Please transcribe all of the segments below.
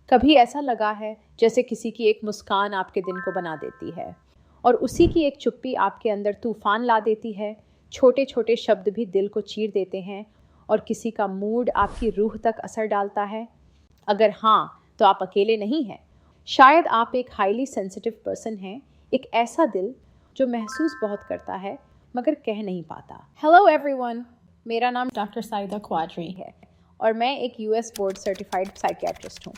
कभी ऐसा लगा है जैसे किसी की एक मुस्कान आपके दिन को बना देती है और उसी की एक चुप्पी आपके अंदर तूफान ला देती है। छोटे छोटे शब्द भी दिल को चीर देते हैं और किसी का मूड आपकी रूह तक असर डालता है। अगर हाँ, तो आप अकेले नहीं हैं। शायद आप एक हाईली सेंसिटिव पर्सन हैं, एक ऐसा दिल जो महसूस बहुत करता है मगर कह नहीं पाता। हेलो एवरीवन, मेरा नाम डॉक्टर साइदा क्वादरी है और मैं एक यूएस बोर्ड सर्टिफाइड साइकियाट्रिस्ट हूँ।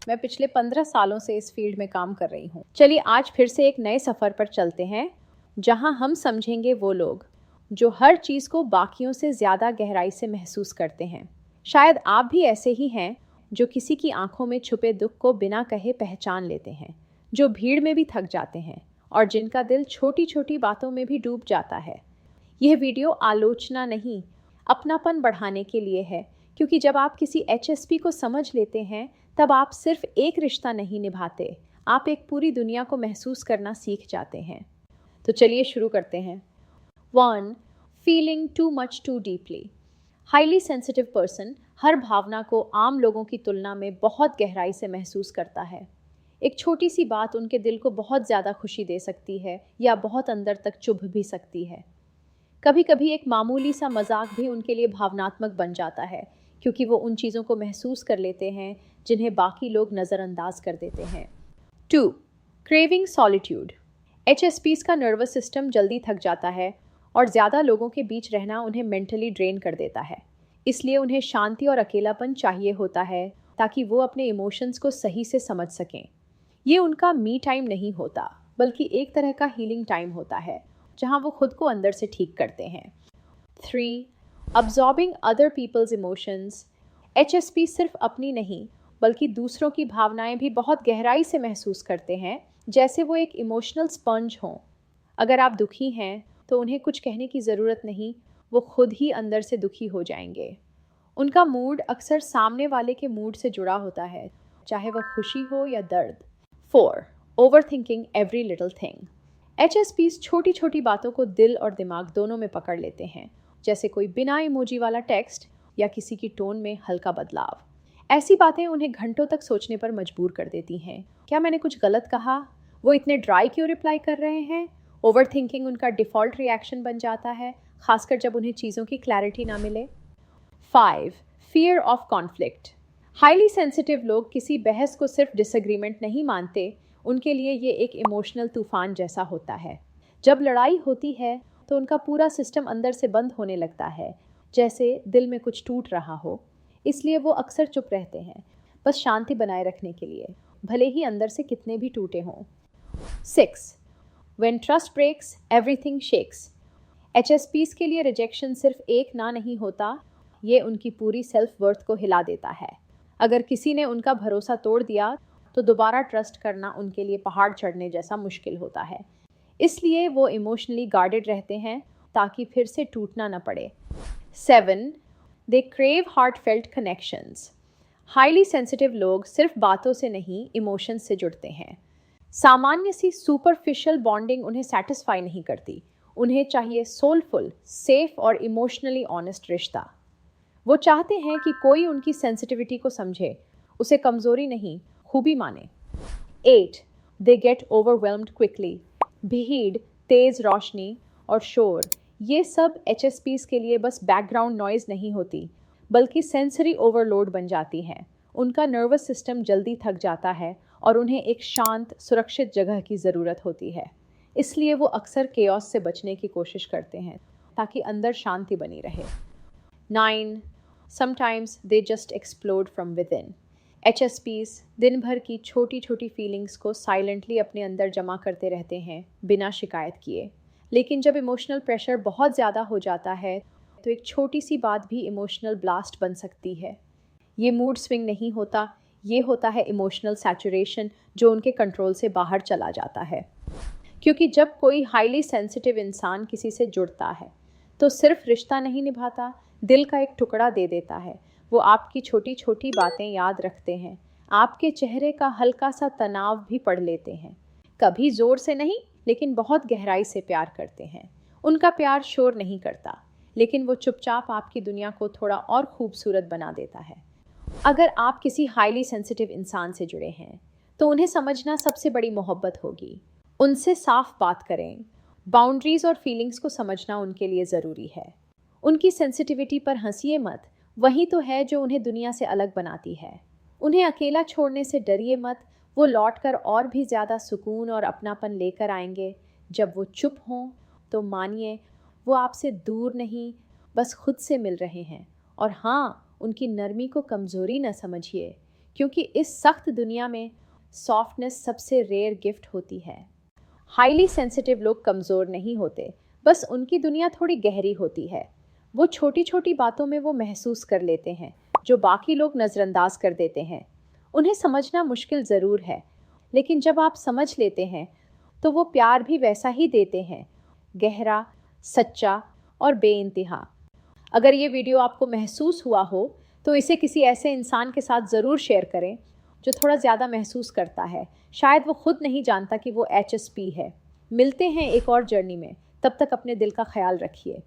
मैं पिछले 15 सालों से इस फील्ड में काम कर रही हूँ। चलिए आज फिर से एक नए सफ़र पर चलते हैं जहाँ हम समझेंगे वो लोग जो हर चीज़ को बाकियों से ज़्यादा गहराई से महसूस करते हैं। शायद आप भी ऐसे ही हैं जो किसी की आंखों में छुपे दुख को बिना कहे पहचान लेते हैं, जो भीड़ में भी थक जाते हैं और जिनका दिल छोटी छोटी बातों में भी डूब जाता है। यह वीडियो आलोचना नहीं, अपनापन बढ़ाने के लिए है, क्योंकि जब आप किसी HSP को समझ लेते हैं तब आप सिर्फ एक रिश्ता नहीं निभाते, आप एक पूरी दुनिया को महसूस करना सीख जाते हैं। तो चलिए शुरू करते हैं। 1. Feeling too much too deeply. Highly sensitive person हर भावना को आम लोगों की तुलना में बहुत गहराई से महसूस करता है। एक छोटी सी बात उनके दिल को बहुत ज़्यादा खुशी दे सकती है या बहुत अंदर तक चुभ भी सकती है। कभी कभी एक मामूली सा मजाक भी उनके लिए भावनात्मक बन जाता है, क्योंकि वो उन चीज़ों को महसूस कर लेते हैं जिन्हें बाकी लोग नज़रअंदाज कर देते हैं। 2. Craving solitude. HSPs का नर्वस सिस्टम जल्दी थक जाता है और ज़्यादा लोगों के बीच रहना उन्हें मेंटली ड्रेन कर देता है। इसलिए उन्हें शांति और अकेलापन चाहिए होता है ताकि वो अपने इमोशंस को सही से समझ सकें। ये उनका मी टाइम नहीं होता, बल्कि एक तरह का हीलिंग टाइम होता है जहाँ वो खुद को अंदर से ठीक करते हैं। 3. Absorbing other people's emotions. HSP सिर्फ अपनी नहीं बल्कि दूसरों की भावनाएं भी बहुत गहराई से महसूस करते हैं, जैसे वो एक इमोशनल स्पंज हों। अगर आप दुखी हैं तो उन्हें कुछ कहने की ज़रूरत नहीं, वो खुद ही अंदर से दुखी हो जाएंगे। उनका मूड अक्सर सामने वाले के मूड से जुड़ा होता है, चाहे वह खुशी हो या दर्द। 4. Overthinking every little thing. HSPs छोटी छोटी बातों को दिल और दिमाग दोनों में पकड़ लेते हैं, जैसे कोई बिना इमोजी वाला टेक्स्ट या किसी की टोन में हल्का बदलाव। ऐसी बातें उन्हें घंटों तक सोचने पर मजबूर कर देती हैं। क्या मैंने कुछ गलत कहा? वो इतने ड्राई क्यों रिप्लाई कर रहे हैं? ओवरथिंकिंग उनका डिफ़ॉल्ट रिएक्शन बन जाता है, खासकर जब उन्हें चीज़ों की क्लैरिटी ना मिले। 5. Fear of conflict. Highly sensitive लोग किसी बहस को सिर्फ डिसएग्रीमेंट नहीं मानते, उनके लिए ये एक इमोशनल तूफान जैसा होता है। जब लड़ाई होती है तो उनका पूरा सिस्टम अंदर से बंद होने लगता है, जैसे दिल में कुछ टूट रहा हो। इसलिए वो अक्सर चुप रहते हैं, बस शांति बनाए रखने के लिए, भले ही अंदर से कितने भी टूटे हों। 6. When trust breaks, everything shakes. HSPs के लिए रिजेक्शन सिर्फ एक ना नहीं होता, ये उनकी पूरी सेल्फ वर्थ को हिला देता है। अगर किसी ने उनका भरोसा तोड़ दिया तो दोबारा ट्रस्ट करना उनके लिए पहाड़ चढ़ने जैसा मुश्किल होता है। इसलिए वो इमोशनली गार्डेड रहते हैं ताकि फिर से टूटना न पड़े। 7. They crave heartfelt connections. Highly sensitive लोग सिर्फ बातों से नहीं, इमोशंस से जुड़ते हैं। सामान्य सी सुपरफिशियल बॉन्डिंग उन्हें सेटिस्फाई नहीं करती, उन्हें चाहिए सोलफुल, सेफ और इमोशनली ऑनेस्ट रिश्ता। वो चाहते हैं कि कोई उनकी सेंसिटिविटी को समझे, उसे कमज़ोरी नहीं खूबी माने। 8. They get overwhelmed quickly. भीड़, तेज़ रोशनी और शोर, ये सब HSPs के लिए बस बैकग्राउंड नॉइज़ नहीं होती, बल्कि सेंसरी ओवरलोड बन जाती हैं। उनका नर्वस सिस्टम जल्दी थक जाता है और उन्हें एक शांत, सुरक्षित जगह की ज़रूरत होती है। इसलिए वो अक्सर केओस से बचने की कोशिश करते हैं ताकि अंदर शांति बनी रहे। 9. Sometimes they just explode from within. HSPs दिन भर की छोटी छोटी फीलिंग्स को साइलेंटली अपने अंदर जमा करते रहते हैं बिना शिकायत किए, लेकिन जब इमोशनल प्रेशर बहुत ज़्यादा हो जाता है तो एक छोटी सी बात भी इमोशनल ब्लास्ट बन सकती है। ये मूड स्विंग नहीं होता, ये होता है इमोशनल सैचुरेशन, जो उनके कंट्रोल से बाहर चला जाता है। क्योंकि जब कोई हाईली सेंसिटिव इंसान किसी से जुड़ता है तो सिर्फ रिश्ता नहीं निभाता, दिल का एक टुकड़ा दे देता है। वो आपकी छोटी छोटी बातें याद रखते हैं, आपके चेहरे का हल्का सा तनाव भी पढ़ लेते हैं। कभी ज़ोर से नहीं, लेकिन बहुत गहराई से प्यार करते हैं। उनका प्यार शोर नहीं करता, लेकिन वो चुपचाप आपकी दुनिया को थोड़ा और खूबसूरत बना देता है। अगर आप किसी हाईली सेंसिटिव इंसान से जुड़े हैं तो उन्हें समझना सबसे बड़ी मोहब्बत होगी। उनसे साफ बात करें। बाउंड्रीज और फीलिंग्स को समझना उनके लिए ज़रूरी है। उनकी सेंसिटिविटी पर हंसिए मत, वही तो है जो उन्हें दुनिया से अलग बनाती है। उन्हें अकेला छोड़ने से डरिए मत, वो लौटकर और भी ज़्यादा सुकून और अपनापन लेकर आएंगे। जब वो चुप हों तो मानिए वो आपसे दूर नहीं, बस खुद से मिल रहे हैं। और हाँ, उनकी नरमी को कमज़ोरी न समझिए, क्योंकि इस सख्त दुनिया में सॉफ्टनेस सबसे रेयर गिफ्ट होती है। हाईली सेंसिटिव लोग कमज़ोर नहीं होते, बस उनकी दुनिया थोड़ी गहरी होती है। वो छोटी छोटी बातों में वो महसूस कर लेते हैं जो बाकी लोग नज़रअंदाज कर देते हैं। उन्हें समझना मुश्किल ज़रूर है, लेकिन जब आप समझ लेते हैं तो वो प्यार भी वैसा ही देते हैं, गहरा, सच्चा और बेइंतहा। अगर ये वीडियो आपको महसूस हुआ हो तो इसे किसी ऐसे इंसान के साथ ज़रूर शेयर करें जो थोड़ा ज़्यादा महसूस करता है। शायद वो खुद नहीं जानता कि वो HSP है। मिलते हैं एक और जर्नी में, तब तक अपने दिल का ख्याल रखिए।